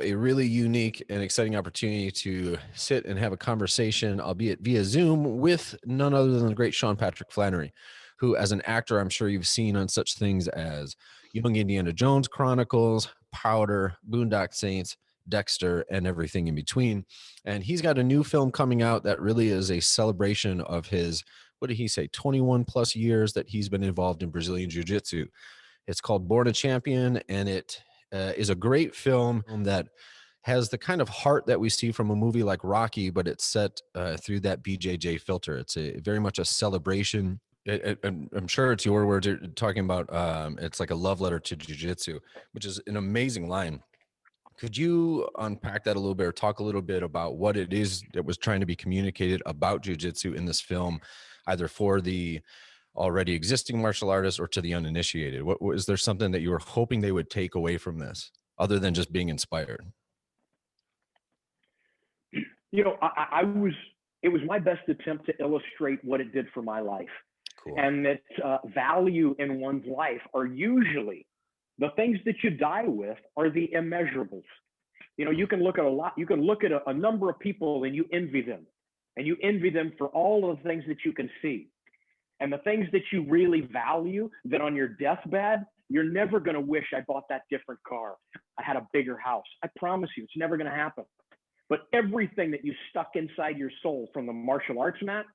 a really unique and exciting opportunity to sit and have a conversation, albeit via Zoom, with none other than the great Sean Patrick Flanery, who, as an actor, I'm sure you've seen on such things as Young Indiana Jones Chronicles, Powder, Boondock Saints, Dexter, and everything in between. And he's got a new film coming out that really is a celebration of his, what did he say, 21 plus years that he's been involved in Brazilian Jiu Jitsu. It's called Born a Champion, and it is a great film that has the kind of heart that we see from a movie like Rocky, but it's set through that BJJ filter. It's very much a celebration. I'm sure it's your words you're talking about. It's like a love letter to jiu-jitsu, which is an amazing line. Could you unpack that a little bit, or talk a little bit about what it is that was trying to be communicated about jiu-jitsu in this film, either for the already existing martial artists or to the uninitiated? What was there something that you were hoping they would take away from this other than just being inspired? You know, it was my best attempt to illustrate what it did for my life. Cool. And that value in one's life are usually the things that you die with are the immeasurables. You know, you can look at a number of people and you envy them, and you envy them for all of the things that you can see. And the things that you really value, that on your deathbed, you're never going to wish I bought that different car, I had a bigger house. I promise you, it's never going to happen. But everything that you stuck inside your soul from the martial arts mat,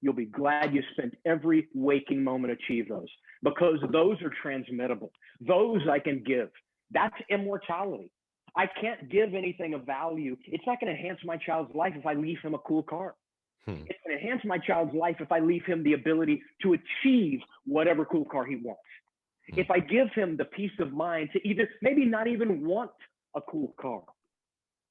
you'll be glad you spent every waking moment to achieve those, because those are transmittable. Those I can give. That's immortality. I can't give anything of value. It's not going to enhance my child's life if I leave him a cool car. It's going to enhance my child's life if I leave him the ability to achieve whatever cool car he wants. If I give him the peace of mind to either maybe not even want a cool car.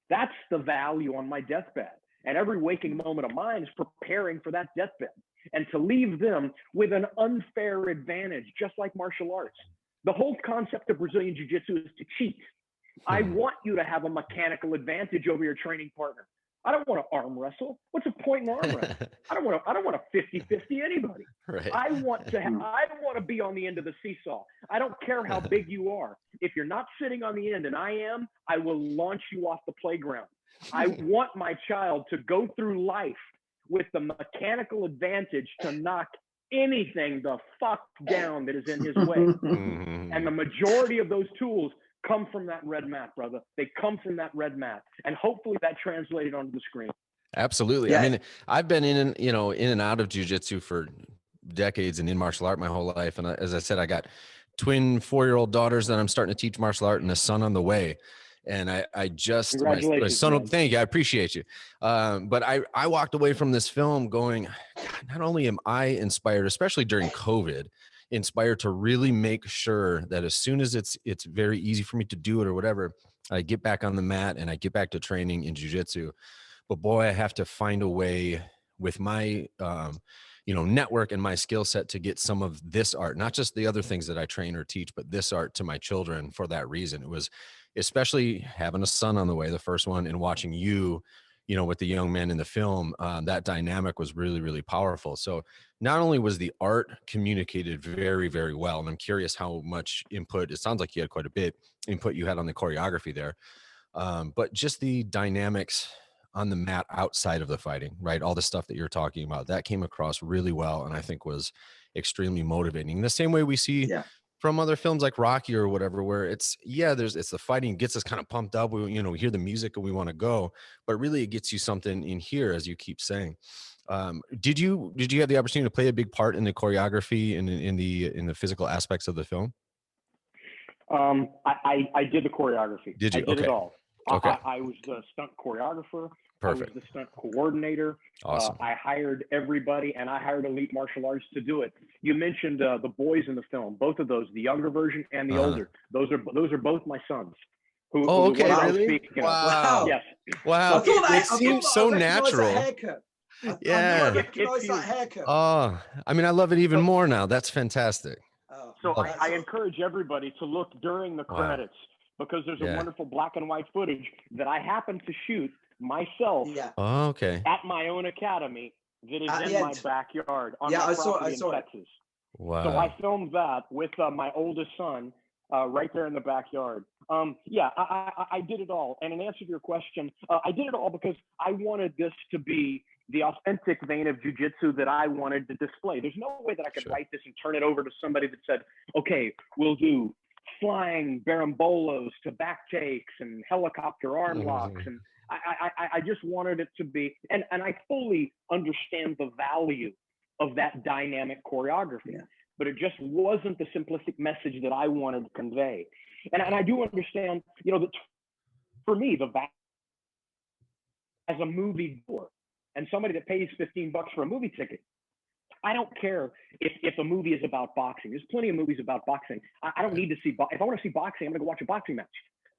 That's the value on my deathbed. And every waking moment of mine is preparing for that deathbed, and to leave them with an unfair advantage, just like martial arts. The whole concept of Brazilian Jiu-Jitsu is to cheat. I want you to have a mechanical advantage over your training partner. I don't want to arm wrestle. What's the point in arm wrestle? I don't want to 50-50 anybody. Right. I want to be on the end of the seesaw. I don't care how big you are. If you're not sitting on the end and I am, I will launch you off the playground. I want my child to go through life with the mechanical advantage to knock anything the fuck down that is in his way. And the majority of those tools come from that red mat, brother. They come from that red mat, and hopefully that translated onto the screen. Absolutely. Yeah. I mean, I've been in and out of jiu-jitsu for decades and in martial art my whole life. And as I said, I got twin 4-year-old daughters that I'm starting to teach martial art, and a son on the way. And I just, my son, thank you. I appreciate you. But I walked away from this film going, God, not only am I inspired, especially during COVID, inspired to really make sure that as soon as it's very easy for me to do it or whatever, I get back on the mat and I get back to training in jiu-jitsu. But boy, I have to find a way with my, network and my skill set to get some of this art, not just the other things that I train or teach, but this art to my children for that reason. It was especially having a son on the way, the first one, and watching you, with the young men in the film, that dynamic was really, really powerful. So not only was the art communicated very, very well, and I'm curious how much input, it sounds like you had quite a bit input you had on the choreography there, but just the dynamics on the mat outside of the fighting, right? All the stuff that you're talking about, that came across really well, and I think was extremely motivating. The same way we see from other films like Rocky or whatever, where it's the fighting gets us kind of pumped up. We hear the music and we want to go, but really it gets you something in here, as you keep saying. Did you have the opportunity to play a big part in the choreography and in the physical aspects of the film? I did the choreography. Did you? I did it all. Okay. I was the stunt choreographer. Perfect. I was the stunt coordinator. Awesome. I hired everybody, and I hired elite martial arts to do it. You mentioned the boys in the film, both of those, the younger version and the older. Those are both my sons. Okay, really? Wow. Yes. Wow. It seems so natural. Yeah. I recognize that haircut. Oh, I mean, I love it even more now. That's fantastic. So I encourage everybody to look during the credits, because there's a wonderful black and white footage that I happened to shoot myself at my own academy that is in my backyard on my property in Texas. Wow. So I filmed that with my oldest son, right there in the backyard. Yeah, I did it all. And in answer to your question, I did it all because I wanted this to be the authentic vein of jiu-jitsu that I wanted to display. There's no way that I could write this and turn it over to somebody that said, okay, we'll do flying barambolos to back takes and helicopter arm locks. And I just wanted it to be, and I fully understand the value of that dynamic choreography, but it just wasn't the simplistic message that I wanted to convey. And I do understand, you know, that for me, the value as a movie goer and somebody that pays $15 for a movie ticket, I don't care if a movie is about boxing. There's plenty of movies about boxing. I don't need to see, if I want to see boxing, I'm going to go watch a boxing match.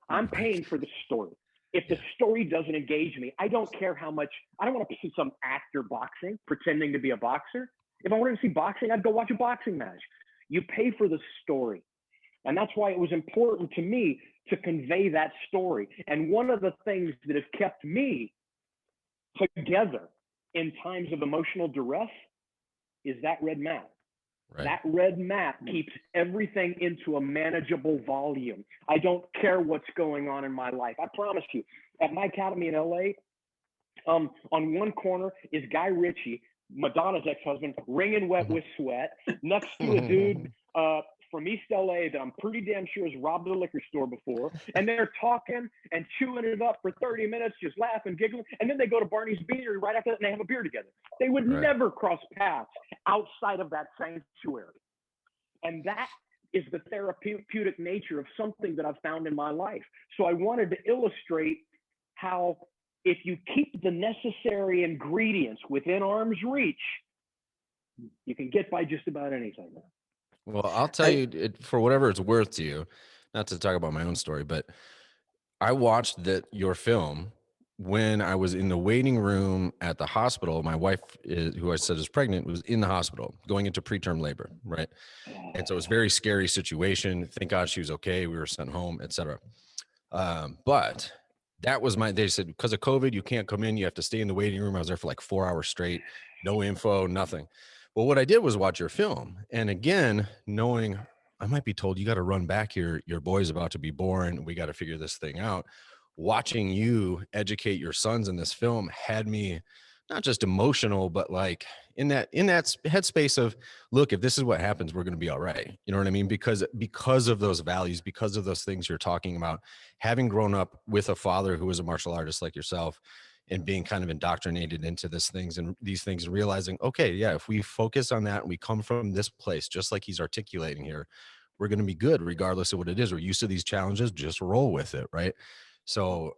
I'm paying for the story. If the story doesn't engage me, I don't care how much, I don't want to see some actor boxing, pretending to be a boxer. If I wanted to see boxing, I'd go watch a boxing match. You pay for the story. And that's why it was important to me to convey that story. And one of the things that has kept me together in times of emotional duress is that red mat. Right. That red mat keeps everything into a manageable volume. I don't care what's going on in my life. I promise you, at my academy in LA, on one corner is Guy Ritchie, Madonna's ex-husband, wringing wet with sweat, next to a dude from East LA that I'm pretty damn sure has robbed a liquor store before. And they're talking and chewing it up for 30 minutes, just laughing, giggling. And then they go to Barney's Beanery right after that and they have a beer together. They would never cross paths outside of that sanctuary. And that is the therapeutic nature of something that I've found in my life. So I wanted to illustrate how if you keep the necessary ingredients within arm's reach, you can get by just about anything. Well, I'll tell you, for whatever it's worth to you, not to talk about my own story, but I watched your film when I was in the waiting room at the hospital. My wife, who I said is pregnant, was in the hospital going into preterm labor, right? And so it was a very scary situation. Thank God she was okay. We were sent home, etc. But that was they said, because of COVID, you can't come in. You have to stay in the waiting room. I was there for like 4 hours straight, no info, nothing. Well, what I did was watch your film. And again, knowing I might be told, you got to run back here. Your boy's about to be born. We got to figure this thing out. Watching you educate your sons in this film had me not just emotional, but like in that headspace of, look, if this is what happens, we're going to be all right. You know what I mean? Because of those values, because of those things you're talking about, having grown up with a father who was a martial artist like yourself, and being kind of indoctrinated into these things and realizing, okay, yeah, if we focus on that and we come from this place, just like he's articulating here, we're going to be good regardless of what it is. We're used to these challenges, just roll with it. Right. So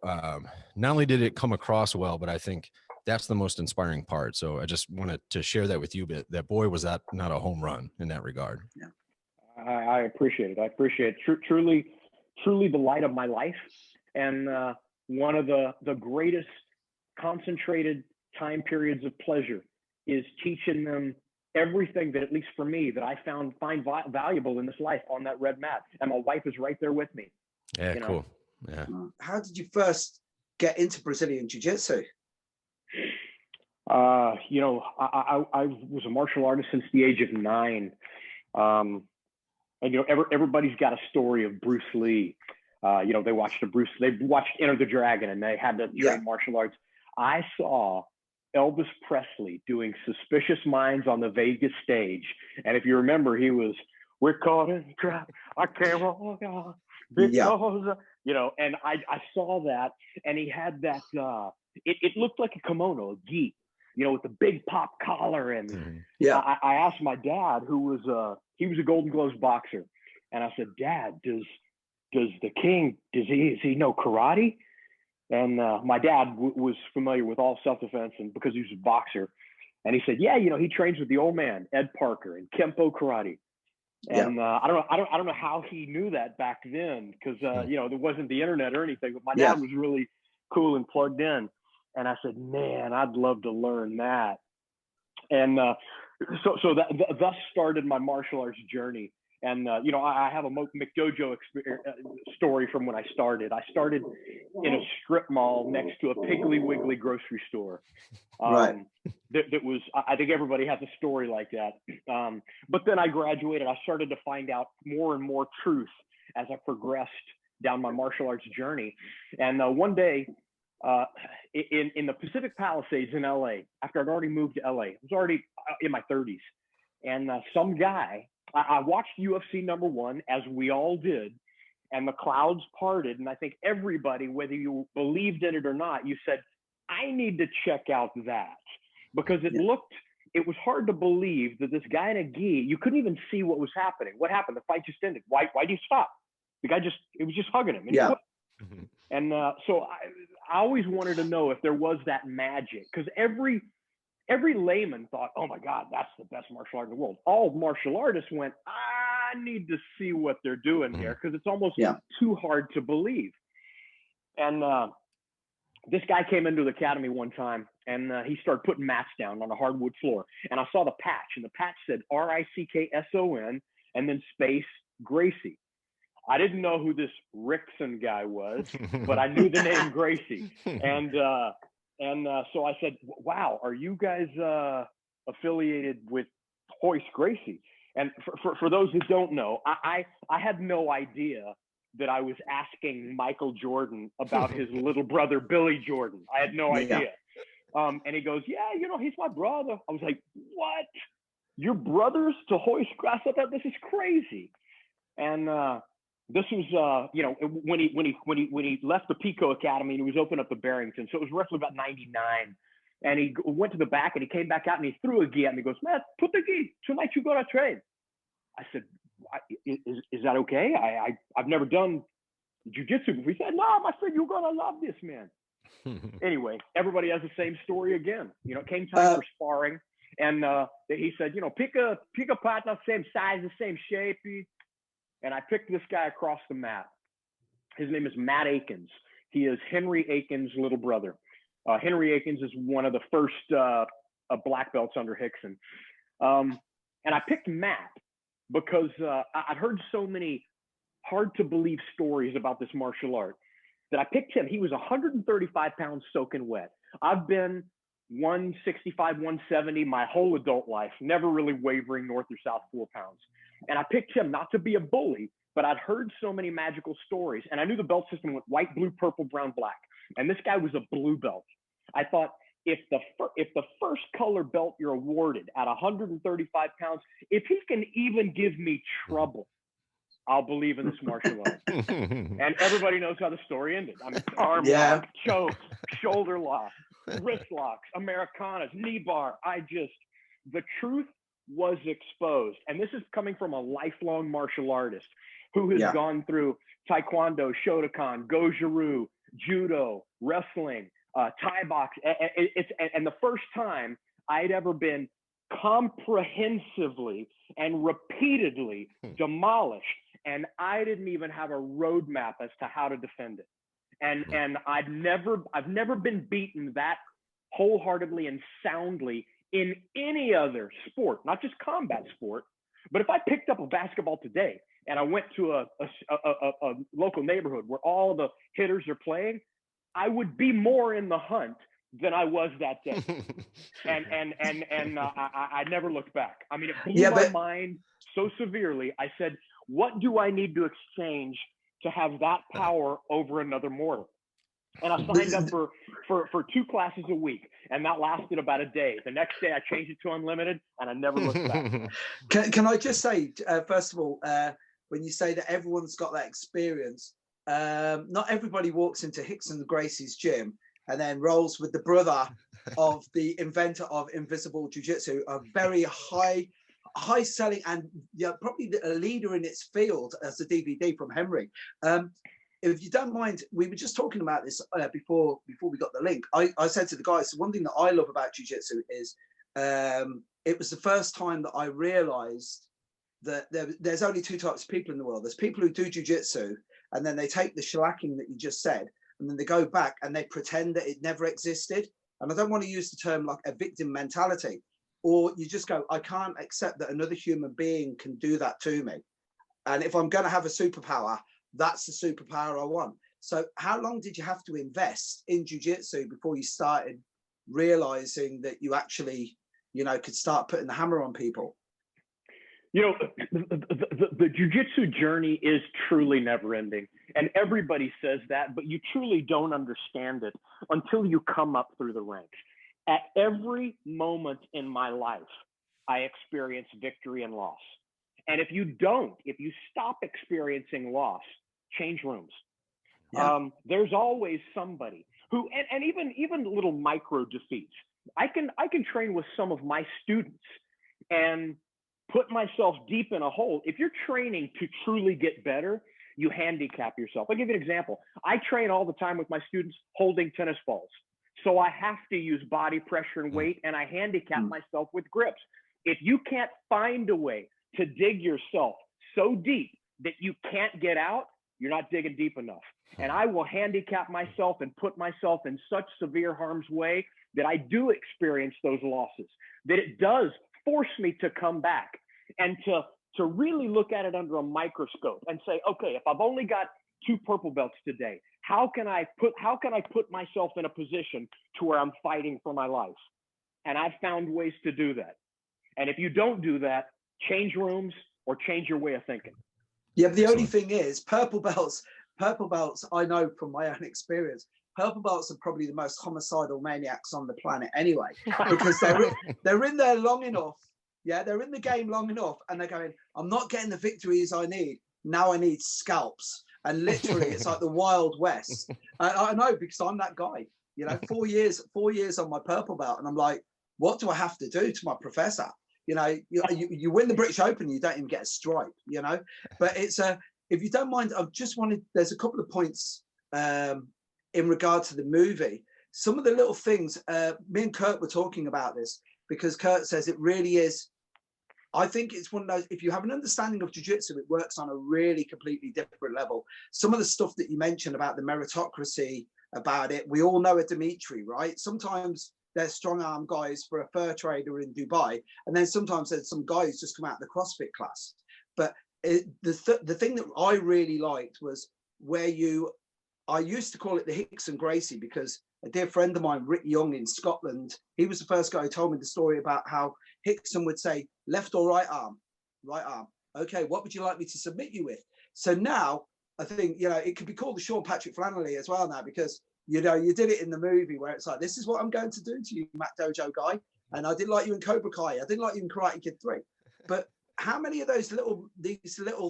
not only did it come across well, but I think that's the most inspiring part. So I just wanted to share that with you, but that boy, was that not a home run in that regard? Yeah. I appreciate it. I appreciate it. Truly the light of my life. And one of the greatest concentrated time periods of pleasure is teaching them everything that, at least for me, that I find valuable in this life on that red mat. And my wife is right there with me. Yeah, cool. Yeah. How did you first get into Brazilian Jiu Jitsu? You know, I was a martial artist since the age of 9. And, you know, everybody's got a story of Bruce Lee. You know, they watched Enter the Dragon and they had to train martial arts. I saw Elvis Presley doing Suspicious Minds on the Vegas stage. And if you remember, he was, we're caught in a trap. I can't walk out because, you know, and I saw that, and he had that, it looked like a kimono, a gi, you know, with the big pop collar. And I asked my dad, who was, he was a Golden Gloves boxer. And I said, Dad, does the king, does he know karate? And my dad was familiar with all self-defense, and because he was a boxer, and he said, yeah, you know, he trains with the old man, Ed Parker, and Kempo karate. And I don't know how he knew that back then, because you know, there wasn't the internet or anything, but my dad was really cool and plugged in. And I said, man, I'd love to learn that. And so that thus started my martial arts journey. And, you know, I have a McDojo story from when I started. I started in a strip mall next to a Piggly Wiggly grocery store. That was, I think everybody has a story like that. But then I graduated. I started to find out more and more truth as I progressed down my martial arts journey. And one day in the Pacific Palisades in LA, after I'd already moved to LA, I was already in my 30s. And some guy, I watched UFC #1, as we all did, and the clouds parted. And I think everybody, whether you believed in it or not, you said, I need to check out that, because it was hard to believe that this guy in a gi, you couldn't even see what was happening. What happened? The fight just ended. Why do you stop? The guy it was just hugging him. And so I always wanted to know if there was that magic, because every layman thought, oh my God, that's the best martial art in the world. All martial artists went, I need to see what they're doing here, because it's almost too hard to believe. And this guy came into the academy one time, and he started putting mats down on a hardwood floor. And I saw the patch, and the patch said RICKSON and then space Gracie. I didn't know who this Rickson guy was, but I knew the name Gracie. And so I said, wow, are you guys affiliated with Royce Gracie? And for those who don't know, I had no idea that I was asking Michael Jordan about his little brother, Billy Jordan. I had no idea. And he goes, yeah, he's my brother. I was like, what? Your brothers to Royce Gracie? I thought, this is crazy. And this was, when he left the Pico Academy and he was opening up the Barrington. So it was roughly about 99. And he went to the back and he came back out and he threw a gi at me. He goes, man, put the gi. Tonight you go to train. I said, is that okay? I've never done jiu-jitsu before. He said, no, my friend, you're going to love this, man. Anyway, everybody has the same story again. It came time for sparring. And he said, pick a partner, same size, the same shape. And I picked this guy across the mat. His name is Matt Akins. He is Henry Akins' little brother. Henry Akins is one of the first black belts under Hickson. And I picked Matt because I'd heard so many hard to believe stories about this martial art that I picked him. He was 135 pounds soaking wet. I've been 165, 170 my whole adult life, never really wavering north or south 4 pounds. And I picked him not to be a bully, but I'd heard so many magical stories. And I knew the belt system went white, blue, purple, brown, black. And this guy was a blue belt. I thought, if the first color belt you're awarded at 135 pounds, if he can even give me trouble, I'll believe in this martial art. And everybody knows how the story ended. I mean, arm lock, choke, shoulder lock, wrist locks, Americanas, knee bar. The truth was exposed. And this is coming from a lifelong martial artist who has gone through Taekwondo, Shotokan, Goju-Ryu, Judo, wrestling, Thai box. And the first time I'd ever been comprehensively and repeatedly demolished, and I didn't even have a roadmap as to how to defend it. And I've never been beaten that wholeheartedly and soundly in any other sport, not just combat sport. But if I picked up a basketball today and I went to a local neighborhood where all the hitters are playing, I would be more in the hunt than I was that day. and I never looked back. I mean, it blew my mind so severely. I said, what do I need to exchange to have that power over another mortal? And I signed up for 2 classes a week, and that lasted about a day. The next day I changed it to unlimited, and I never looked back. Can I just say, first of all, when you say that everyone's got that experience, not everybody walks into Hickson Gracie's gym and then rolls with the brother of the inventor of Invisible Jiu-Jitsu, a very high selling and probably a leader in its field, as a DVD from Henry. If you don't mind, we were just talking about this before we got the link. I said to the guys, one thing that I love about jiu-jitsu is it was the first time that I realized that there's only 2 types of people in the world. There's people who do jiu-jitsu and then they take the shellacking that you just said, and then they go back and they pretend that it never existed. And I don't want to use the term like a victim mentality, or you just go, I can't accept that another human being can do that to me. And if I'm going to have a superpower, that's the superpower I want. So how long did you have to invest in jiu-jitsu before you started realizing that you actually, could start putting the hammer on people? You know, the jiu-jitsu journey is truly never ending. And everybody says that, but you truly don't understand it until you come up through the ranks. At every moment in my life, I experience victory and loss. And if you stop experiencing loss, change rooms. Yeah. There's always somebody who, and even little micro defeats. I can train with some of my students and put myself deep in a hole. If you're training to truly get better, you handicap yourself. I'll give you an example. I train all the time with my students holding tennis balls. So I have to use body pressure and weight, and I handicap myself with grips. If you can't find a way to dig yourself so deep that you can't get out, you're not digging deep enough. And I will handicap myself and put myself in such severe harm's way that I do experience those losses, that it does force me to come back and to really look at it under a microscope and say, okay, if I've only got 2 purple belts today, how can I put myself in a position to where I'm fighting for my life? And I've found ways to do that. And if you don't do that, change rooms or change your way of thinking. Yeah, but the only thing is, purple belts, I know from my own experience, purple belts are probably the most homicidal maniacs on the planet anyway, because they're in there long enough. Yeah, they're in the game long enough, and they're going, I'm not getting the victories I need. Now I need scalps. And literally, it's like the Wild West. I know, because I'm that guy. You know, 4 years on my purple belt, and I'm like, what do I have to do to my professor? You know, you win the British Open, you don't even get a stripe. You know, but it's if you don't mind, I've just wanted. There's a couple of points in regard to the movie. Some of the little things. Me and Kurt were talking about this because Kurt says it really is. I think it's one of those, if you have an understanding of jiu-jitsu, it works on a really completely different level. Some of the stuff that you mentioned about the meritocracy about it, we all know a Dimitri, right? Sometimes they're strong arm guys for a fur trader in Dubai. And then sometimes there's some guys just come out of the CrossFit class. But the thing that I really liked was where I used to call it the Hickson Gracie, because a dear friend of mine, Rick Young in Scotland, he was the first guy who told me the story about how Hickson would say, left or right arm? Right arm. Okay, what would you like me to submit you with? So now I think, you know, it could be called the Sean Patrick Flanery as well now, because, you know, you did it in the movie where it's like, this is what I'm going to do to you, Matt Dojo guy. And I didn't like you in Cobra Kai. I didn't like you in Karate Kid 3. But how many of these little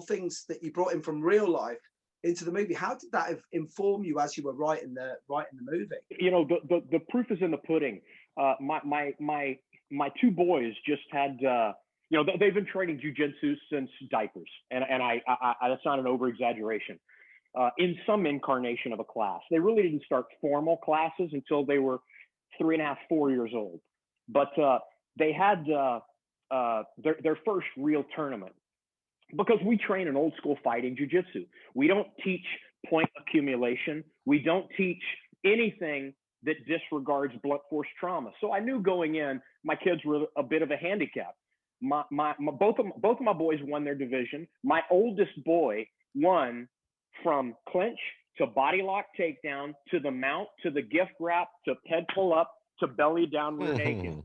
things that you brought in from real life into the movie, how did that inform you as you were writing the movie? You know, the proof is in the pudding. My 2 boys just had, you know, they've been training jiu-jitsu since diapers, and I that's not an over-exaggeration. In some incarnation of a class, they really didn't start formal classes until they were 3.5, 4 years old. But they had their first real tournament. Because we train in old school fighting jiu-jitsu. We don't teach point accumulation. We don't teach anything that disregards blunt force trauma. So I knew going in, my kids were a bit of a handicap. Both of my boys won their division. My oldest boy won from clinch to body lock takedown to the mount to the gift wrap to head pull up to belly down rear naked.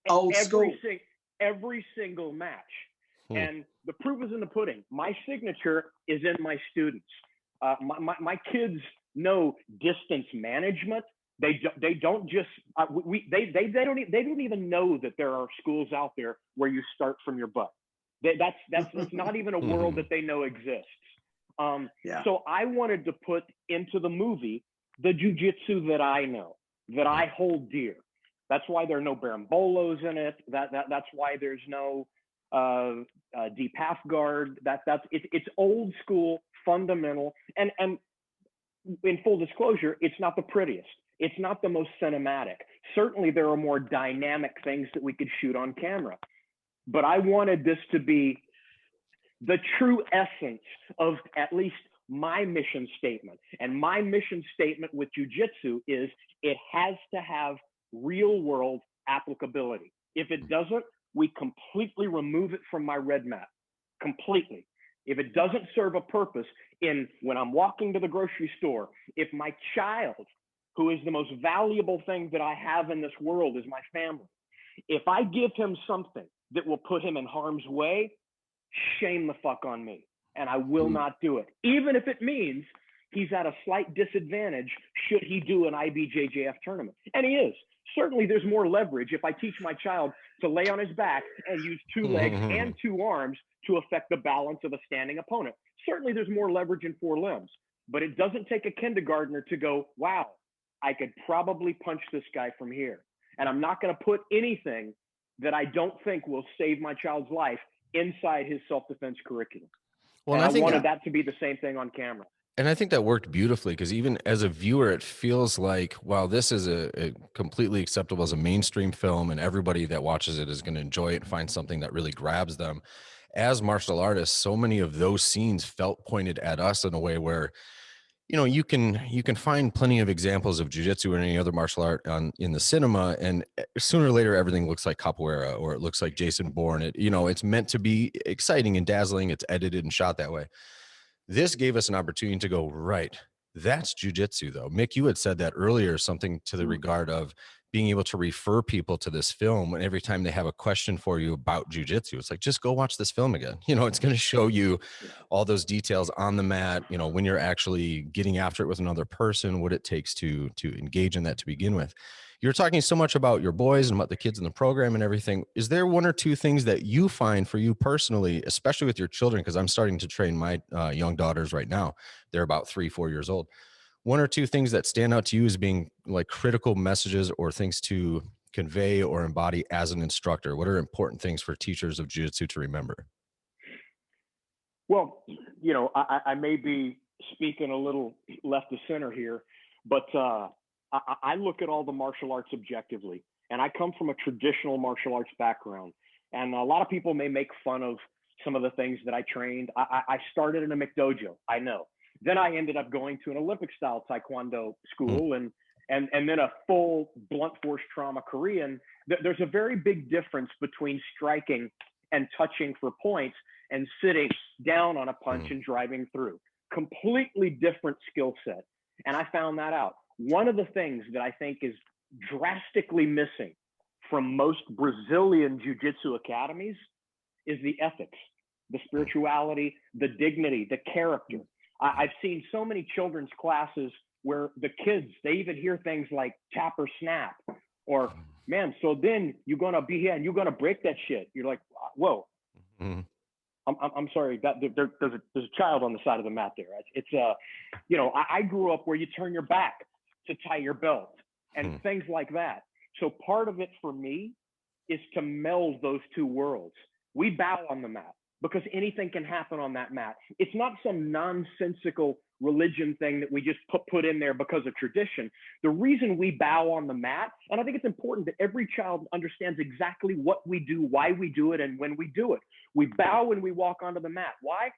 Old school. Every single match. And the proof is in the pudding. My signature is in my students. My kids know distance management. They don't just they don't even know that there are schools out there where you start from your butt. That's not even a world that they know exists. So I wanted to put into the movie the jiu-jitsu that I know, that I hold dear. That's why there are no barambolos in it. That's why there's no deep half guard. It's old school, fundamental, and in full disclosure, it's not the prettiest. It's not the most cinematic. Certainly, there are more dynamic things that we could shoot on camera, but I wanted this to be the true essence of at least my mission statement. And my mission statement with jiu-jitsu is it has to have real world applicability. If it doesn't, we completely remove it from my red mat, completely. If it doesn't serve a purpose when I'm walking to the grocery store, if my child, who is the most valuable thing that I have in this world is my family, if I give him something that will put him in harm's way, shame the fuck on me. And I will not do it. Even if it means he's at a slight disadvantage should he do an IBJJF tournament. And he is. Certainly there's more leverage if I teach my child to lay on his back and use 2 legs and 2 arms to affect the balance of a standing opponent. Certainly there's more leverage in 4 limbs, but it doesn't take a kindergartner to go, wow, I could probably punch this guy from here. And I'm not going to put anything that I don't think will save my child's life inside his self-defense curriculum. Well, and I wanted that to be the same thing on camera. And I think that worked beautifully, because even as a viewer, it feels like, wow, this is a completely acceptable as a mainstream film, and everybody that watches it is going to enjoy it and find something that really grabs them. As martial artists, so many of those scenes felt pointed at us in a way where, you know, you can find plenty of examples of jiu-jitsu or any other martial art in the cinema, and sooner or later everything looks like capoeira or it looks like Jason Bourne. It's meant to be exciting and dazzling. It's edited and shot that way. This gave us an opportunity to go, right, that's jiu-jitsu though. Mick, you had said that earlier, something to the regard of being able to refer people to this film, and every time they have a question for you about jiu-jitsu, it's like, just go watch this film again. You know, it's going to show you all those details on the mat, you know, when you're actually getting after it with another person, what it takes to engage in that to begin with. You're talking so much about your boys and about the kids in the program and everything. Is there 1 or 2 things that you find for you personally, especially with your children? Because I'm starting to train my young daughters right now. They're about 3-4 years old. 1 or 2 things that stand out to you as being like critical messages or things to convey or embody as an instructor? What are important things for teachers of jiu-jitsu to remember? Well, you know, I may be speaking a little left of center here, but I look at all the martial arts objectively, and I come from a traditional martial arts background. And a lot of people may make fun of some of the things that I trained. I started in a McDojo, I know. Then I ended up going to an Olympic style Taekwondo school and then a full blunt force trauma Korean. There's a very big difference between striking and touching for points and sitting down on a punch and driving through. Completely different skill set. And I found that out. One of the things that I think is drastically missing from most Brazilian jiu-jitsu academies is the ethics, the spirituality, the dignity, the character. I've seen so many children's classes where the kids, they even hear things like tap or snap, or man, so then you're going to be here and you're going to break that shit. You're like, whoa. I'm sorry, that there's a child on the side of the mat there. It's you know, I grew up where you turn your back to tie your belt and things like that. So part of it for me is to meld those 2 worlds. We bow on the mat because anything can happen on that mat. It's not some nonsensical religion thing that we just put in there because of tradition. The reason we bow on the mat, and I think it's important that every child understands exactly what we do, why we do it, and when we do it. We bow when we walk onto the mat. Why?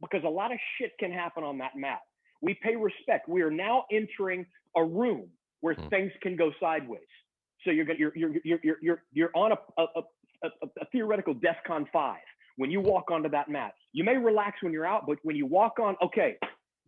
Because a lot of shit can happen on that mat. We pay respect. We are now entering a room where things can go sideways. So you're on a theoretical DEFCON 5 when you walk onto that mat. You may relax when you're out, but when you walk on, okay,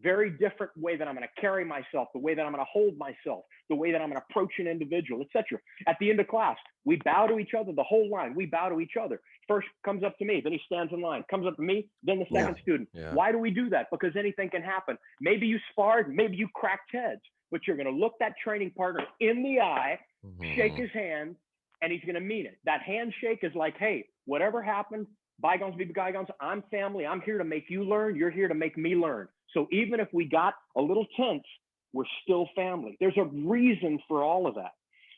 very different way that I'm going to carry myself, the way that I'm going to hold myself, the way that I'm going to approach an individual, etc. At the end of class, we bow to each other, the whole line. We bow to each other. First comes up to me, then he stands in line, comes up to me, then the second student. Why do we do that? Because anything can happen. Maybe you sparred, maybe you cracked heads, but you're going to look that training partner in the eye, shake his hand, and he's going to mean it. That handshake is like, hey, whatever happened, bygones be bygones. I'm family. I'm here to make you learn. You're here to make me learn. So even if we got a little tense, we're still family. There's a reason for all of that.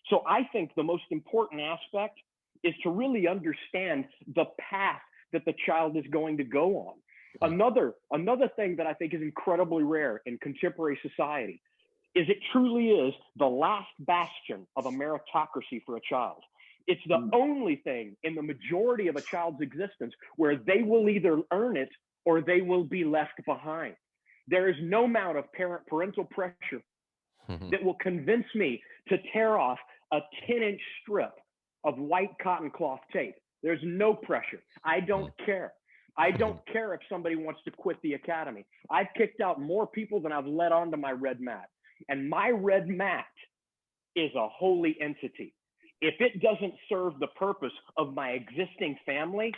So I think the most important aspect is to really understand the path that the child is going to go on. Another thing that I think is incredibly rare in contemporary society is it truly is the last bastion of a meritocracy for a child. It's the only thing in the majority of a child's existence where they will either earn it or they will be left behind. There is no amount of parental pressure that will convince me to tear off a 10-inch strip of white cotton cloth tape. There's no pressure. I don't care. I don't care if somebody wants to quit the academy. I've kicked out more people than I've let onto my red mat. And my red mat is a holy entity. If it doesn't serve the purpose of my existing family,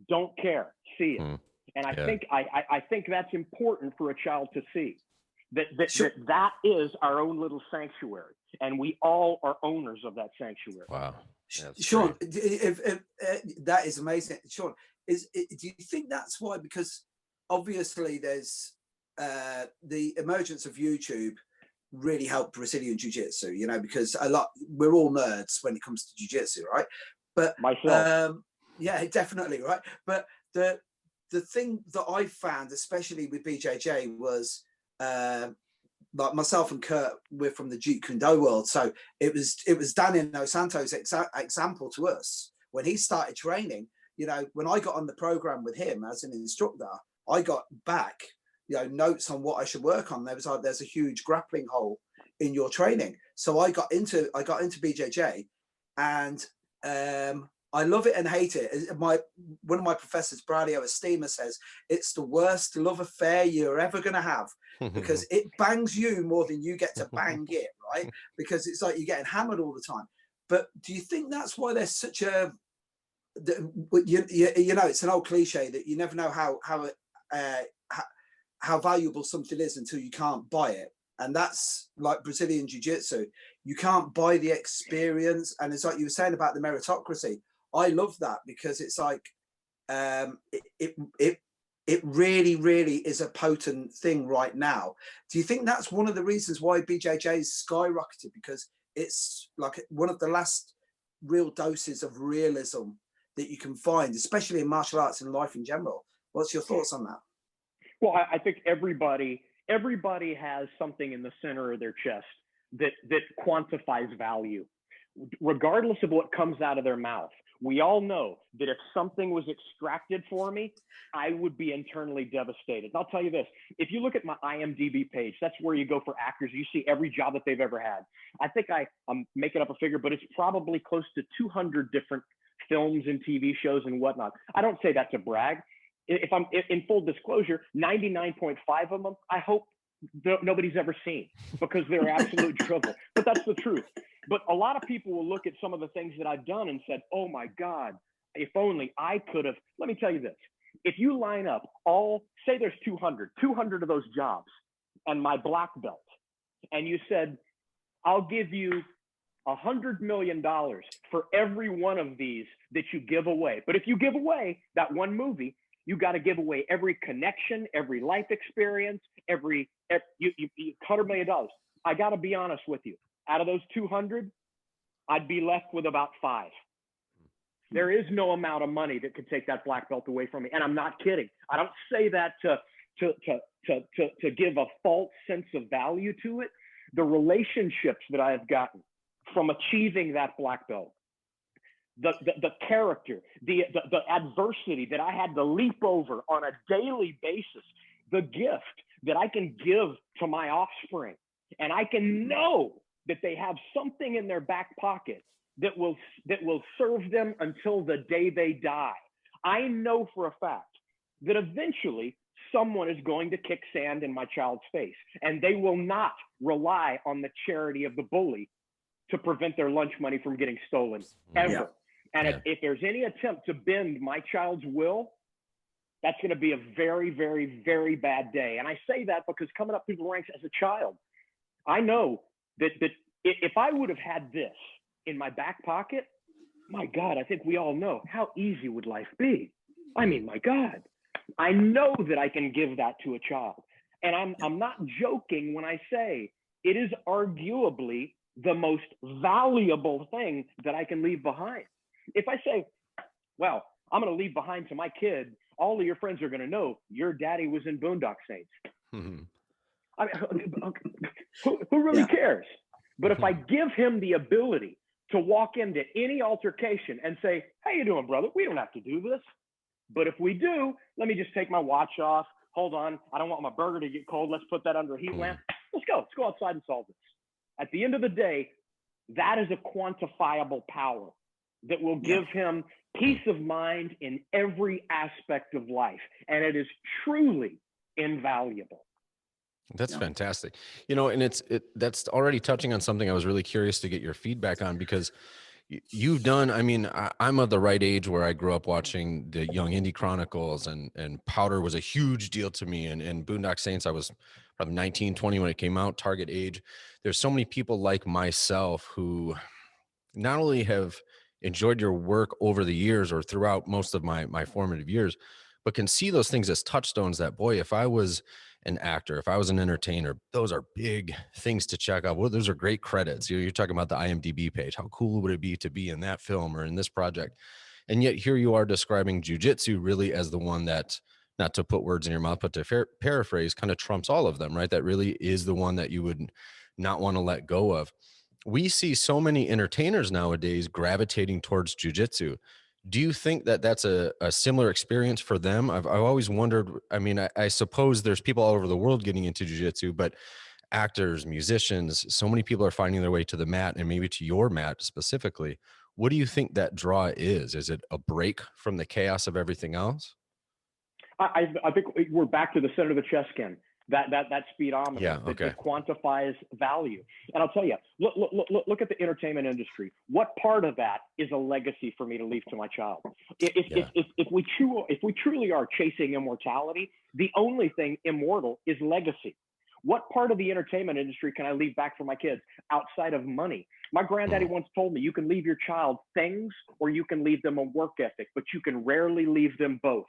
don't care, see it. And I think I think that's important for a child to see, that is our own little sanctuary, and we all are owners of that sanctuary. Wow. Sean, if that is amazing. Sean, do you think that's why? Because obviously there's the emergence of YouTube really helped Brazilian Jiu-Jitsu, you know, because we're all nerds when it comes to Jiu-Jitsu, right? But myself, yeah, definitely, right. But the thing that I found, especially with BJJ, was like myself and Kurt, we're from the Jeet Kune Do world, so it was Daniel Santos' example to us when he started training. You know, when I got on the program with him as an instructor, I got back, you know, notes on what I should work on. There was like, there's a huge grappling hole in your training. So I got into BJJ, and I love it and hate it. One of my professors, Braulio Estima, says it's the worst love affair you're ever going to have, because it bangs you more than you get to bang it, right? Because it's like you're getting hammered all the time. But do you think that's why there's such a, you know, it's an old cliche that you never know how valuable something is until you can't buy it? And that's like Brazilian Jiu-Jitsu. You can't buy the experience. And it's like you were saying about the meritocracy. I love that, because it's like it really, really is a potent thing right now. Do you think that's one of the reasons why BJJ is skyrocketed? Because it's like one of the last real doses of realism that you can find, especially in martial arts and life in general. What's your thoughts on that? Well, I think everybody has something in the center of their chest that quantifies value, regardless of what comes out of their mouth. We all know that if something was extracted for me, I would be internally devastated. And I'll tell you this, if you look at my IMDb page, that's where you go for actors. You see every job that they've ever had. I think I'm making up a figure, but it's probably close to 200 different films and TV shows and whatnot. I don't say that to brag. If I'm in full disclosure, 99.5 of them, I hope nobody's ever seen, because they're absolute trouble. But that's the truth. But a lot of people will look at some of the things that I've done and said, oh my God, if only I could have. Let me tell you this. If you line up say there's 200 of those jobs and my black belt, and you said, I'll give you $100 million for every one of these that you give away. But if you give away that one movie, you got to give away every connection, every life experience, every $100 million. I got to be honest with you. Out of those 200, I'd be left with about 5. There is no amount of money that could take that black belt away from me. And I'm not kidding. I don't say that to give a false sense of value to it. The relationships that I have gotten from achieving that black belt, the character, the adversity that I had to leap over on a daily basis, the gift that I can give to my offspring, and I can know that they have something in their back pocket that will serve them until the day they die. I know for a fact that eventually someone is going to kick sand in my child's face, and they will not rely on the charity of the bully to prevent their lunch money from getting stolen, ever. Yeah. And if there's any attempt to bend my child's will, that's going to be a very, very, very bad day. And I say that because coming up through the ranks as a child, I know that if I would have had this in my back pocket, my God, I think we all know how easy would life be. I mean, my God, I know that I can give that to a child. And I'm not joking when I say it is arguably the most valuable thing that I can leave behind. If I say, well, I'm going to leave behind to my kid, all of your friends are going to know your daddy was in Boondock Saints. Mm-hmm. I mean, who really cares? But if I give him the ability to walk into any altercation and say, how you doing, brother? We don't have to do this. But if we do, let me just take my watch off. Hold on. I don't want my burger to get cold. Let's put that under a heat lamp. Let's go. Let's go outside and solve this. At the end of the day, that is a quantifiable power that will give him peace of mind in every aspect of life. And it is truly invaluable. That's fantastic. You know, and that's already touching on something I was really curious to get your feedback on, because, you've done, I mean, I'm of the right age where I grew up watching the Young Indie Chronicles, and Powder was a huge deal to me. And Boondock Saints, I was probably 19, 20 when it came out, target age. There's so many people like myself who not only have enjoyed your work over the years or throughout most of my formative years, but can see those things as touchstones that, boy, if I was an actor, if I was an entertainer, those are big things to check out. Well, those are great credits. You're talking about the IMDb page. How cool would it be to be in that film or in this project? And yet here you are describing jiu-jitsu really as the one that, not to put words in your mouth, but to paraphrase, kind of trumps all of them, right? That really is the one that you would not want to let go of. We see so many entertainers nowadays gravitating towards jiu-jitsu. Do you think that that's a similar experience for them? I've always wondered. I mean, I suppose there's people all over the world getting into jiu-jitsu, but actors, musicians, so many people are finding their way to the mat, and maybe to your mat specifically. What do you think that draw is? Is it a break from the chaos of everything else? I think we're back to the center of the chess again. That speedometer that quantifies value. And I'll tell you, look at the entertainment industry. What part of that is a legacy for me to leave to my child? If we truly are chasing immortality, the only thing immortal is legacy. What part of the entertainment industry can I leave back for my kids outside of money? My granddaddy once told me, you can leave your child things or you can leave them a work ethic, but you can rarely leave them both.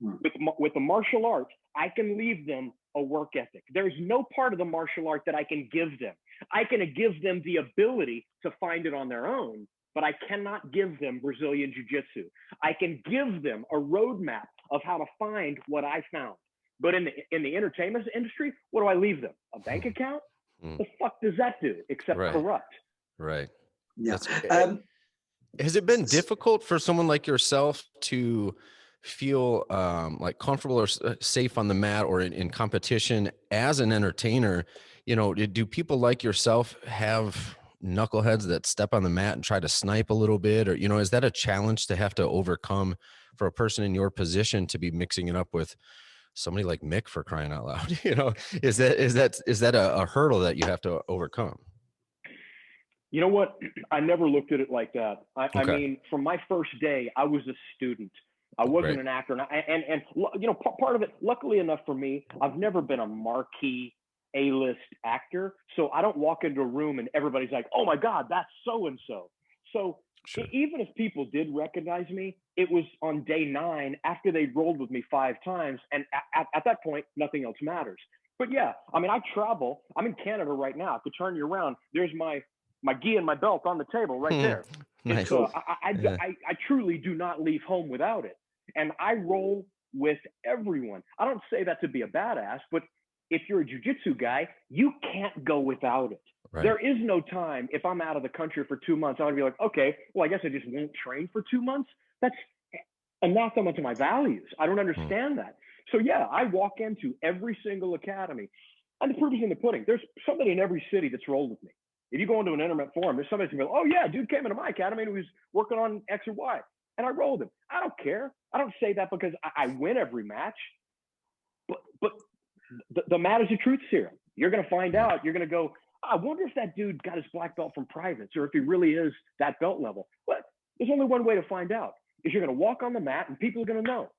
With the martial arts, I can leave them a work ethic. There's no part of the martial art that I can give them. I can give them the ability to find it on their own, but I cannot give them Brazilian Jiu-Jitsu. I can give them a roadmap of how to find what I found. But in the entertainment industry, what do I leave them? A bank account? The fuck does that do except corrupt? Right. Yeah. Has it been difficult for someone like yourself to feel like comfortable or safe on the mat or in competition as an entertainer? You know, do people like yourself have knuckleheads that step on the mat and try to snipe a little bit? Or, you know, is that a challenge to have to overcome for a person in your position to be mixing it up with somebody like Mick, for crying out loud? You know, is that a hurdle that you have to overcome? You know what? I never looked at it like that. I mean, from my first day, I was a student. I wasn't an actor. And you know, part of it, luckily enough for me, I've never been a marquee A-list actor. So I don't walk into a room and everybody's like, oh my God, that's so-and-so. So even if people did recognize me, it was on day 9 after they'd rolled with me 5 times. And at that point, nothing else matters. But yeah, I mean, I travel. I'm in Canada right now. I could turn you around. There's my gi and my belt on the table right there. Nice. So I truly do not leave home without it. And I roll with everyone. I don't say that to be a badass, but if you're a jiu-jitsu guy, you can't go without it. Right. There is no time if I'm out of the country for 2 months, I'm gonna be like, okay, well, I guess I just won't train for 2 months. That's anathema to my values. I don't understand that. So yeah, I walk into every single academy, and the proof is in the pudding. There's somebody in every city that's rolled with me. If you go into an internet forum, there's somebody that's gonna be like, oh yeah, dude came into my academy and he was working on X or Y. And I rolled him. I don't care. I don't say that because I win every match. But the mat is a truth serum. You're going to find out. You're going to go, I wonder if that dude got his black belt from privates or if he really is that belt level. But there's only one way to find out, is you're going to walk on the mat and people are going to know.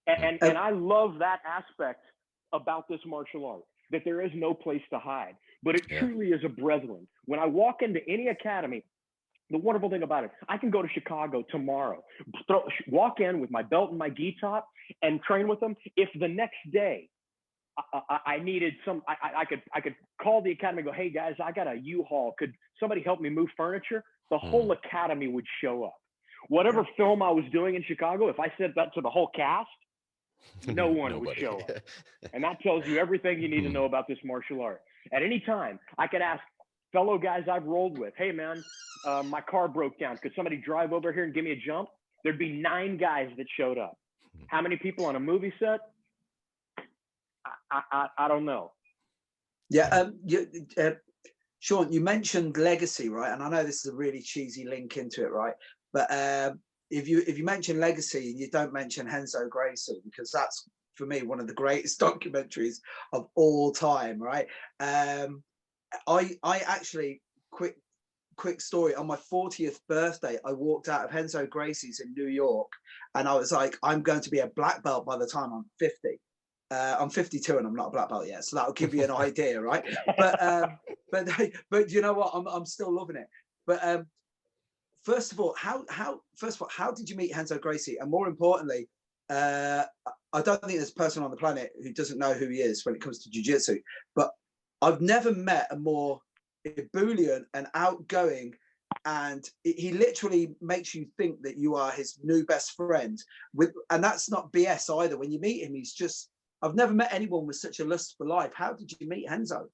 And I love that aspect about this martial art, that there is no place to hide. But it truly is a brethren. When I walk into any academy, the wonderful thing about it, I can go to Chicago tomorrow, walk in with my belt and my gi top and train with them. If the next day I needed I could call the academy and go, hey guys, I got a U-Haul. Could somebody help me move furniture? The whole academy would show up. Whatever film I was doing in Chicago, if I said that to the whole cast, no one would show up. And that tells you everything you need to know about this martial art. At any time, I could ask fellow guys I've rolled with, hey man, my car broke down. Could somebody drive over here and give me a jump? There'd be 9 guys that showed up. How many people on a movie set? I don't know. Yeah, Sean, you mentioned legacy, right? And I know this is a really cheesy link into it, right? But if you mention legacy, you don't mention Enzo Gracie, because that's, for me, one of the greatest documentaries of all time, right? I actually quick story. On my 40th birthday, I walked out of Enzo Gracie's in New York, and I was like, I'm going to be a black belt by the time I'm 50. I'm 52 and I'm not a black belt yet, so that'll give you an idea, right? But you know what? I'm still loving it. But first of all, how did you meet Enzo Gracie? And more importantly, I don't think there's a person on the planet who doesn't know who he is when it comes to jiu-jitsu. But I've never met a more ebullient and outgoing, and he literally makes you think that you are his new best friend. And that's not BS either. When you meet him, he's just, I've never met anyone with such a lust for life. How did you meet Enzo?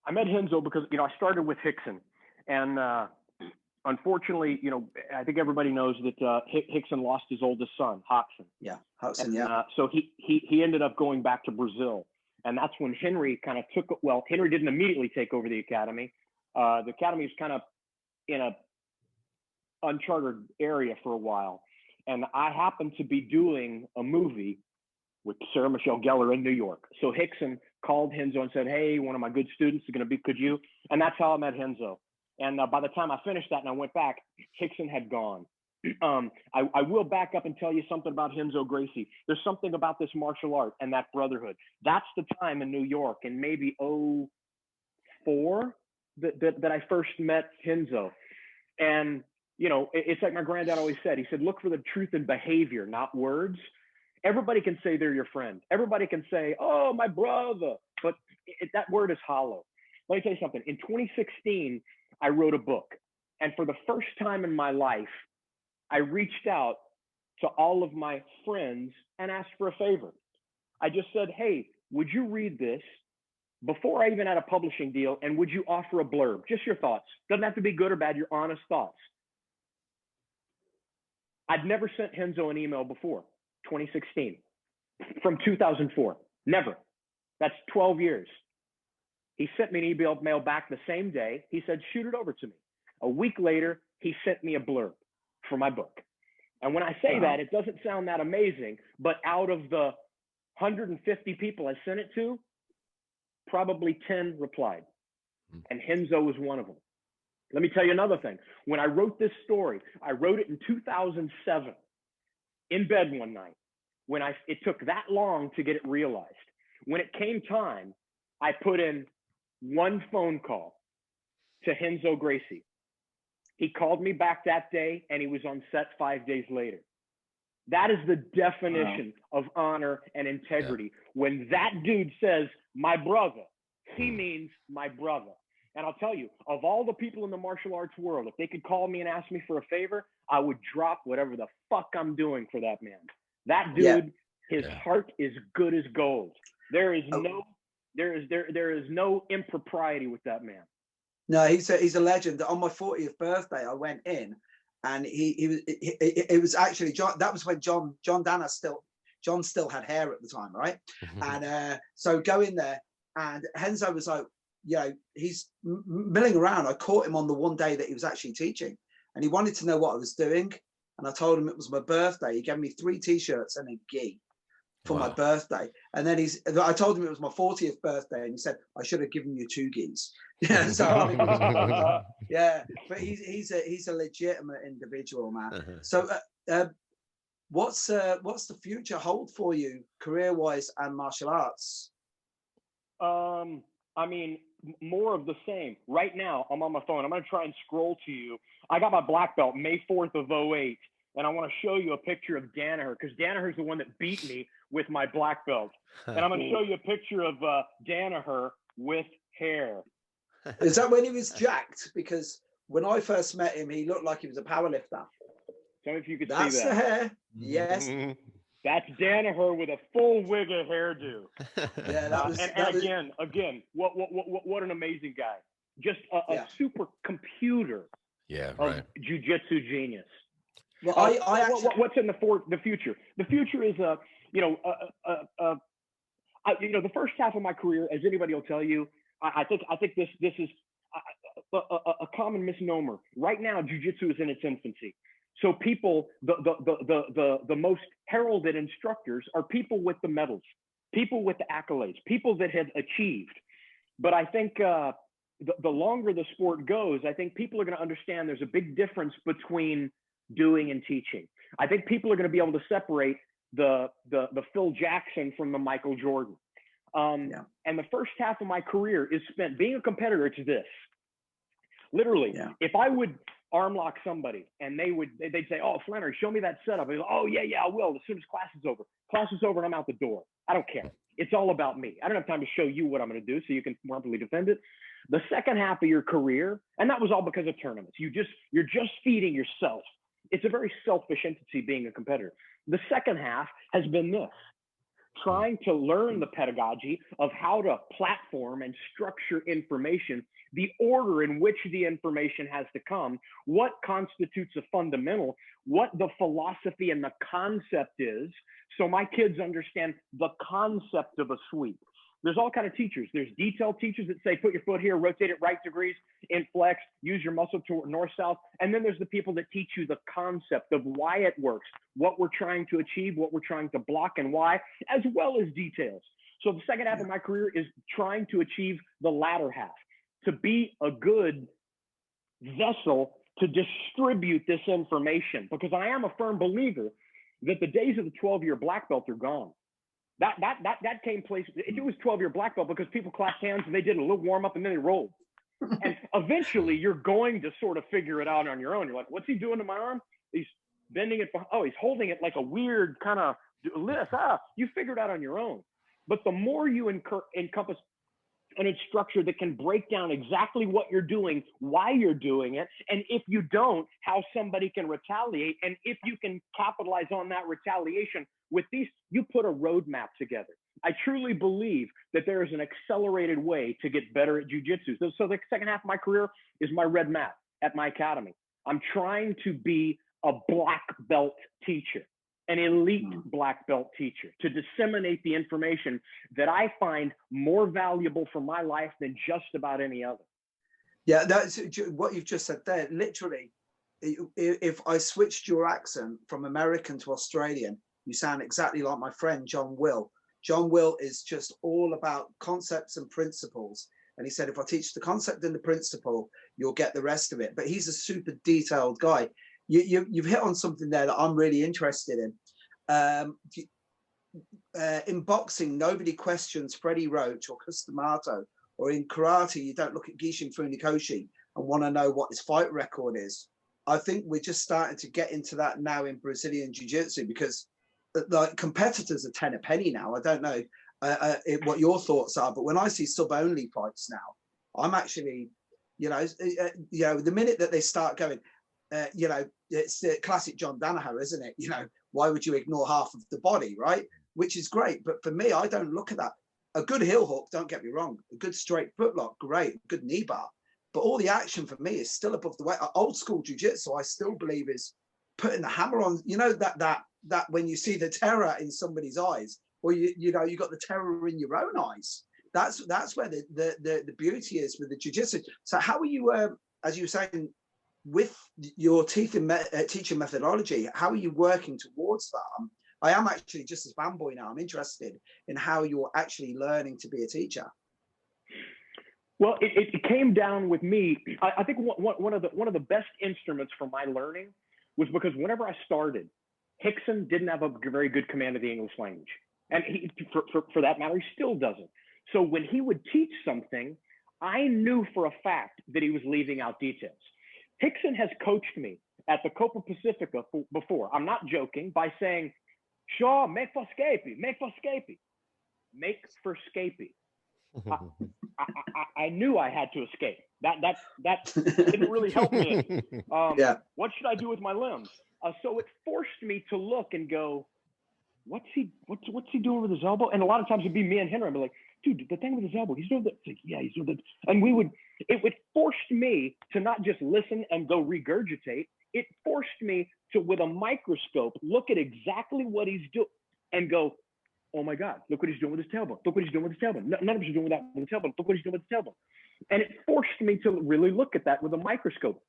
I met Enzo because, you know, I started with Rickson, and unfortunately, you know, I think everybody knows that Rickson lost his oldest son, Rickson. Yeah, Rickson, yeah. So he ended up going back to Brazil. And that's when Henry kind of took, well, Henry didn't immediately take over the academy. The academy is kind of in a uncharted area for a while. And I happened to be doing a movie with Sarah Michelle Gellar in New York. So Rickson called Enzo and said, hey, one of my good students is going to be, could you? And that's how I met Enzo. And by the time I finished that and I went back, Rickson had gone. I will back up and tell you something about Enzo Gracie. There's something about this martial art and that brotherhood. That's the time in New York in maybe 2004 that I first met Enzo. And, you know, it's like my granddad always said. He said, look for the truth in behavior, not words. Everybody can say they're your friend. Everybody can say, oh, my brother. But that word is hollow. Let me tell you something. In 2016, I wrote a book. And for the first time in my life, I reached out to all of my friends and asked for a favor. I just said, hey, would you read this before I even had a publishing deal? And would you offer a blurb? Just your thoughts. Doesn't have to be good or bad, your honest thoughts. I'd never sent Enzo an email before, 2016, from 2004. Never. That's 12 years. He sent me an email back the same day. He said, shoot it over to me. A week later, he sent me a blurb for my book. And when I say that, it doesn't sound that amazing, but out of the 150 people I sent it to, probably 10 replied. And Enzo was one of them. Let me tell you another thing. When I wrote this story, I wrote it in 2007 in bed one night. It took that long to get it realized. When it came time, I put in one phone call to Enzo Gracie. He called me back that day and he was on set 5 days later. That is the definition of honor and integrity. Yeah. When that dude says, my brother, he means my brother. And I'll tell you, of all the people in the martial arts world, if they could call me and ask me for a favor, I would drop whatever the fuck I'm doing for that man. That dude, his heart is good as gold. There is no impropriety with that man. No, he's a legend. On my 40th birthday, I went in, and it was actually John. That was when John still had hair at the time, right? And so go in there, and Enzo was like, he's milling around. I caught him on the one day that he was actually teaching, and he wanted to know what I was doing, and I told him it was my birthday. He gave me 3 t-shirts and a gi for my birthday, and then I told him it was my 40th birthday, and he said I should have given you 2 gis. Yeah, so I mean, yeah, but he's a legitimate individual, man. So what's the future hold for you career-wise and martial arts? I mean, more of the same. Right now, I'm on my phone. I'm going to try and scroll to you. I got my black belt May 4th of 08, and I want to show you a picture of Danaher, because Danaher's the one that beat me with my black belt. And I'm going to show you a picture of Danaher with hair. Is that when he was jacked? Because when I first met him, he looked like he was a powerlifter. So if you could see that. That's the hair. Yes. That's Danaher with a full wig of hairdo. Yeah, that was. Again, what an amazing guy! Just a super computer. Yeah, of jiu-jitsu genius. Well, what's in the future? The future is the first half of my career, as anybody will tell you, I think this is a common misnomer. Right now, jiu-jitsu is in its infancy. So people, the most heralded instructors are people with the medals, people with the accolades, people that have achieved. But I think the longer the sport goes, I think people are going to understand there's a big difference between doing and teaching. I think people are going to be able to separate the Phil Jackson from the Michael Jordan. And the first half of my career is spent being a competitor. It's this. Literally, if I would arm lock somebody and they'd say, "Oh, Flanery, show me that setup." I go, "Oh yeah, I will. As soon as class is over. Class is over and I'm out the door. I don't care. It's all about me. I don't have time to show you what I'm going to do so you can properly defend it." The second half of your career, and that was all because of tournaments. You're just feeding yourself. It's a very selfish entity being a competitor. The second half has been this. Trying to learn the pedagogy of how to platform and structure information, the order in which the information has to come, what constitutes a fundamental, what the philosophy and the concept is, so my kids understand the concept of a sweep. There's all kinds of teachers. There's detailed teachers that say, put your foot here, rotate it right degrees, inflex, use your muscle to north-south. And then there's the people that teach you the concept of why it works, what we're trying to achieve, what we're trying to block and why, as well as details. So the second half of my career is trying to achieve the latter half, to be a good vessel to distribute this information, because I am a firm believer that the days of the 12-year black belt are gone. That came place. It was 12-year black belt because people clapped hands and they did a little warm up and then they rolled. And eventually you're going to sort of figure it out on your own. You're like, what's he doing to my arm? He's bending it. Oh, he's holding it like a weird kind of list. You figure it out on your own. But the more you encompass an instructor that can break down exactly what you're doing, why you're doing it, and if you don't, how somebody can retaliate. And if you can capitalize on that retaliation with these, you put a roadmap together. I truly believe that there is an accelerated way to get better at jiu-jitsu. So the second half of my career is my red mat at my academy. I'm trying to be a black belt teacher, an elite black belt teacher, to disseminate the information that I find more valuable for my life than just about any other. Yeah, that's what you've just said there. Literally, if I switched your accent from American to Australian, you sound exactly like my friend, John Will. John Will is just all about concepts and principles. And he said, if I teach the concept and the principle, you'll get the rest of it. But he's a super detailed guy. You've hit on something there that I'm really interested in. In boxing, nobody questions Freddie Roach or Customato, or in karate, you don't look at Gishin Funikoshi and want to know what his fight record is. I think we're just starting to get into that now in Brazilian Jiu-Jitsu, because like competitors are 10 a penny now. I don't know what your thoughts are, but when I see sub-only fights now, I'm actually, the minute that they start going, it's classic John Danaher, isn't it? Why would you ignore half of the body, right? Which is great. But for me, I don't look at that. A good heel hook, don't get me wrong. A good straight footlock, great. Good knee bar. But all the action for me is still above the weight. Old school jiu-jitsu, I still believe, is putting the hammer on, that when you see the terror in somebody's eyes, or you got the terror in your own eyes. That's where the beauty is with the jiu-jitsu. So how are you, as you were saying, with your teaching methodology, how are you working towards that? I am actually, just as fanboy now, I'm interested in how you're actually learning to be a teacher. Well, it came down with me. I think one of the best instruments for my learning was because whenever I started, Hickson didn't have a very good command of the English language. And he, for that matter, he still doesn't. So when he would teach something, I knew for a fact that he was leaving out details. Hickson has coached me at the Copa Pacifica before. I'm not joking, by saying, "Shaw, make for scapey, make for scapey, make for scapey." I knew I had to escape. That didn't really help me. What should I do with my limbs? So it forced me to look and go, what's he doing with his elbow? And a lot of times it'd be me and Henry. I'd be like, dude, the thing with his elbow, he's doing that. It's like, yeah, he's doing that. And it would force me to not just listen and go regurgitate. It forced me to, with a microscope, look at exactly what he's doing and go, oh my God, look what he's doing with his tailbone. Look what he's doing with his tailbone. None of us are doing that with the tailbone. Look what he's doing with his tailbone. And it forced me to really look at that with a microscope.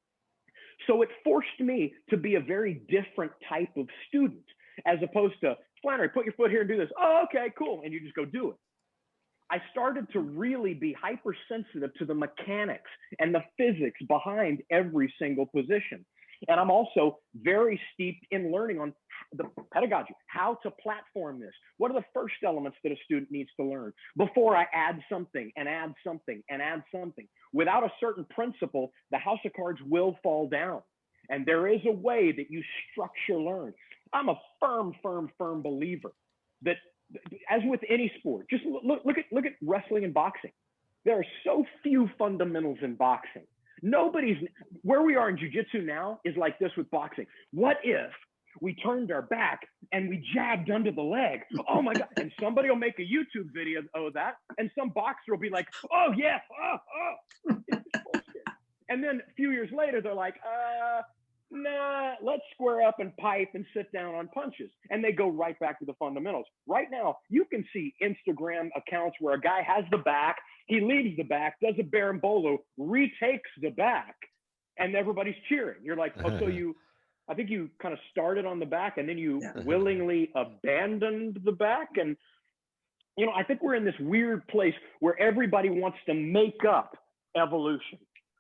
So it forced me to be a very different type of student, as opposed to, Flanery, put your foot here and do this. Oh, okay, cool. And you just go do it. I started to really be hypersensitive to the mechanics and the physics behind every single position. And I'm also very steeped in learning on the pedagogy, how to platform this. What are the first elements that a student needs to learn before I add something and add something and add something? Without a certain principle, the house of cards will fall down. And there is a way that you structure learn. I'm a firm believer that, as with any sport, just look at wrestling and boxing. There are so few fundamentals in boxing. Where we are in jiu-jitsu now is like this with boxing. What if we turned our back and we jabbed under the leg? Oh my God. And somebody will make a YouTube video of that. And some boxer will be like, oh yeah, oh. And then a few years later, they're like, nah, let's square up and pipe and sit down on punches. And they go right back to the fundamentals. Right now, you can see Instagram accounts where a guy has the back, he leaves the back, does a berimbolo, retakes the back, and everybody's cheering. You're like, oh, so I think you kind of started on the back and then you willingly abandoned the back. And, you know, I think we're in this weird place where everybody wants to make up evolution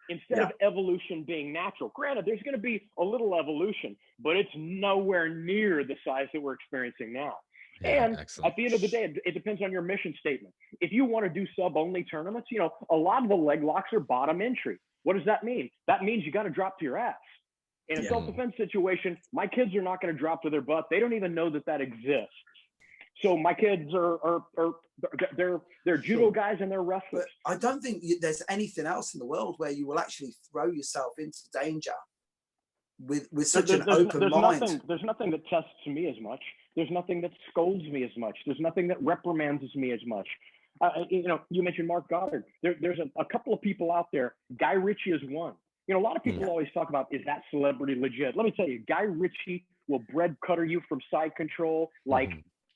instead of evolution being natural. Granted, there's going to be a little evolution, but it's nowhere near the size that we're experiencing now. Yeah, and excellent. At the end of the day, it depends on your mission statement. If you want to do sub-only tournaments, you know, a lot of the leg locks are bottom entry. What does that mean? That means you got to drop to your ass. In a self-defense situation, my kids are not going to drop to their butt. They don't even know that exists. So my kids they're judo guys and they're wrestlers. But I don't think there's anything else in the world where you will actually throw yourself into danger with such an open mind. There's nothing that tests me as much. There's nothing that scolds me as much. There's nothing that reprimands me as much. You know, you mentioned Mark Goddard. There's a couple of people out there. Guy Ritchie is one. You know, a lot of people always talk about, is that celebrity legit? Let me tell you, Guy Ritchie will bread cutter you from side control like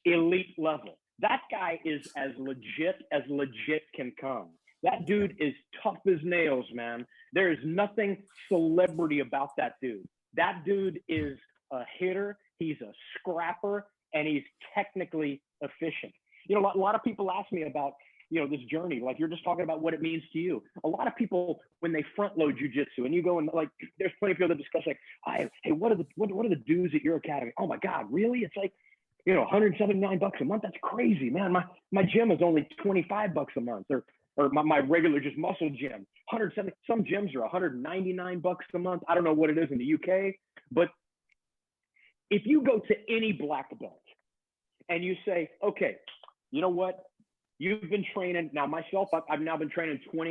elite level. That guy is as legit can come. That dude is tough as nails, man. There is nothing celebrity about that dude. That dude is a hitter. He's a scrapper, and he's technically efficient. You know, a lot of people ask me about, you know, this journey, like you're just talking about what it means to you. A lot of people, when they front load jiu-jitsu and you go and like, there's plenty of people that discuss like, hey, what are the dues at your academy? Oh my God, really? It's like, you know, $179 a month. That's crazy, man. My gym is only $25 a month, or my regular just muscle gym. 170. Some gyms are $199 a month. I don't know what it is in the UK, but if you go to any black belt and you say, okay, you know what? You've been training now. Myself, I've now been training 2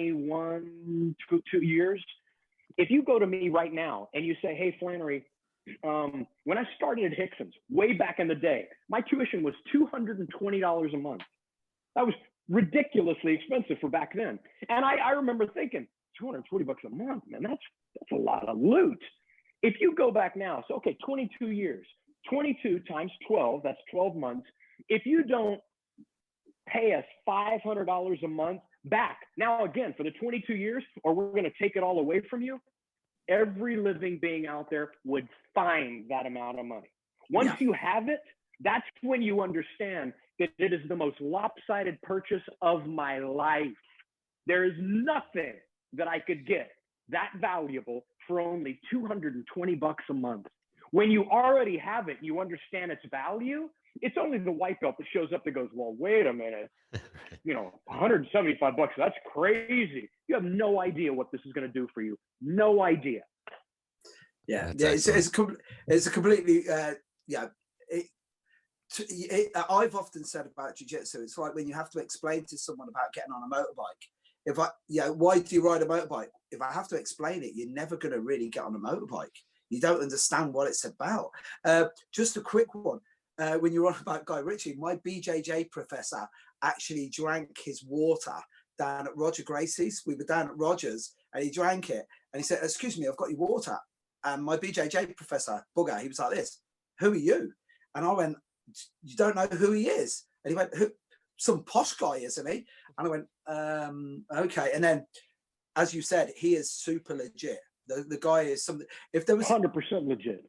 years. If you go to me right now and you say, hey, Flanery, when I started at Hickson's way back in the day, my tuition was $220 a month. That was ridiculously expensive for back then. And I remember thinking, $220 a month, man, that's a lot of loot. If you go back now, so okay, 22 years, 22 times 12, that's 12 months. If you don't pay us $500 a month back, now again, for the 22 years, or we're going to take it all away from you, every living being out there would find that amount of money. Once you have it, that's when you understand that it is the most lopsided purchase of my life. There is nothing that I could get that valuable for only $220 a month. When you already have it, you understand its value. It's only the white belt that shows up that goes, well, wait a minute, you know, $175, that's crazy. You have no idea what this is going to do for you. No idea. Yeah, it's a completely, I've often said about jiu-jitsu, it's like when you have to explain to someone about getting on a motorbike. Why do you ride a motorbike? If I have to explain it, you're never going to really get on a motorbike. You don't understand what it's about. Just a quick one. When you're on about Guy Ritchie, my BJJ professor actually drank his water down at Roger Gracie's. We were down at Roger's and he drank it and he said, excuse me, I've got your water. And my BJJ professor, Bugger, he was like this, who are you? And I went, you don't know who he is? And he went, who? Some posh guy, isn't he? And I went, okay. And then, as you said, he is super legit. The guy is something. If there was 100% legit.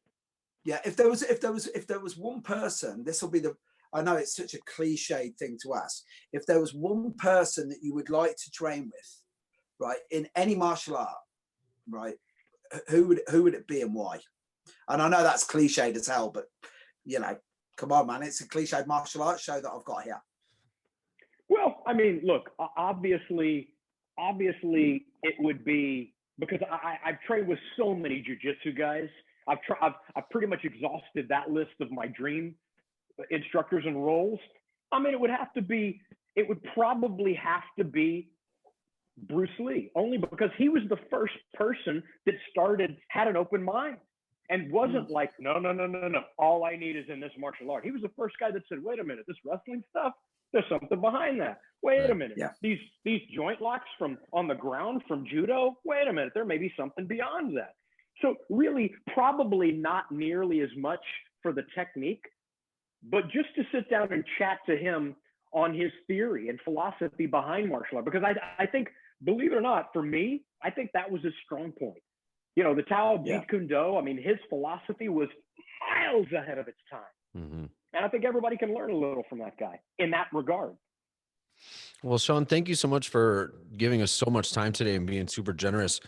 Yeah, if there was one person, this will be I know it's such a cliched thing to ask. If there was one person that you would like to train with, right, in any martial art, right, who would it be and why? And I know that's cliched as hell, but you know, come on, man, it's a cliched martial arts show that I've got here. Well, I mean, look, obviously it would be, because I've trained with so many jiu-jitsu guys. I've pretty much exhausted that list of my dream instructors and roles. I mean, it would probably have to be Bruce Lee, only because he was the first person that had an open mind and wasn't like, no, all I need is in this martial art. He was the first guy that said, wait a minute, this wrestling stuff, there's something behind that. Wait a minute. Yeah. These joint locks from on the ground from judo, wait a minute, there may be something beyond that. So really, probably not nearly as much for the technique, but just to sit down and chat to him on his theory and philosophy behind martial art. Because I think, believe it or not, for me, I think that was his strong point. You know, the Tao of Jeet Kune Do, I mean, his philosophy was miles ahead of its time. Mm-hmm. And I think everybody can learn a little from that guy in that regard. Well, Sean, thank you so much for giving us so much time today and being super generous.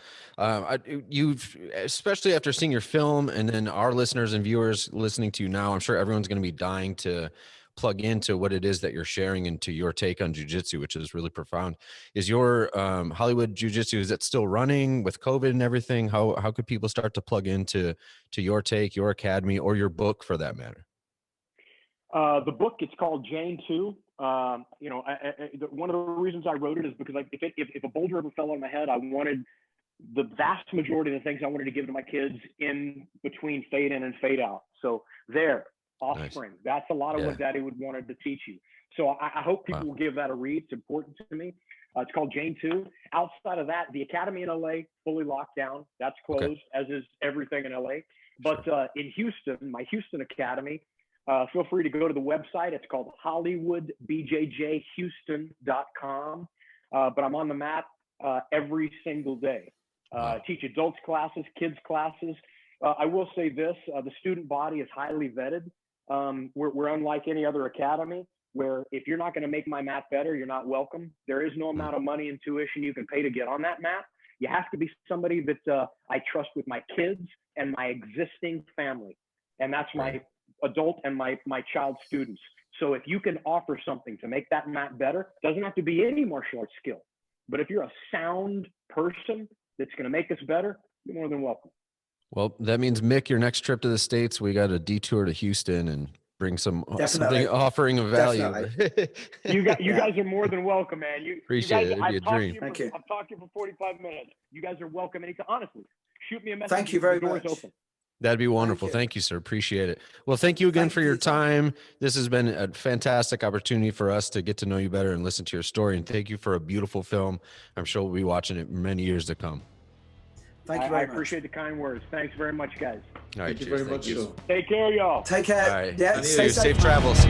You've, especially after seeing your film, and then our listeners and viewers listening to you now, I'm sure everyone's going to be dying to plug into what it is that you're sharing into your take on jiu-jitsu, which is really profound. Is your Hollywood jiu-jitsu, is it still running with COVID and everything? How could people start to plug into your take, your academy, or your book for that matter? The book, it's called Jane 2. You know, one of the reasons I wrote it is because if a boulder ever fell on my head, I wanted the vast majority of the things I wanted to give to my kids in between fade in and fade out. So offspring, nice. That's a lot of what Daddy wanted to teach you. So I hope people will give that a read. It's important to me. It's called Jane 2. Outside of that, the Academy in LA, fully locked down. That's closed, as is everything in LA. But in Houston, my Houston Academy, feel free to go to the website. It's called HollywoodBJJHouston.com. But I'm on the mat every single day. Teach adults classes, kids classes. I will say this, the student body is highly vetted. We're unlike any other academy where if you're not going to make my mat better, you're not welcome. There is no amount of money and tuition you can pay to get on that mat. You have to be somebody that I trust with my kids and my existing family. And that's my adult and my child students. So if you can offer something to make that mat better, doesn't have to be any martial arts skill, but if you're a sound person that's going to make us better, you're more than welcome. Well, that means, Mick, your next trip to the States, we got a detour to Houston and bring something offering of value. You guys are more than welcome, man. Appreciate it. I've talked to you for 45 minutes. You guys are welcome anytime. Honestly, shoot me a message. Thank you very much. Open. That'd be wonderful. Thank you, sir. Appreciate it. Well, thank you again for your time. This has been a fantastic opportunity for us to get to know you better and listen to your story. And thank you for a beautiful film. I'm sure we'll be watching it many years to come. Thank you very much. I appreciate the kind words. Thanks very much, guys. All right. Thank you very much. Take care, y'all. Take care. All right. Yeah. Safe travels.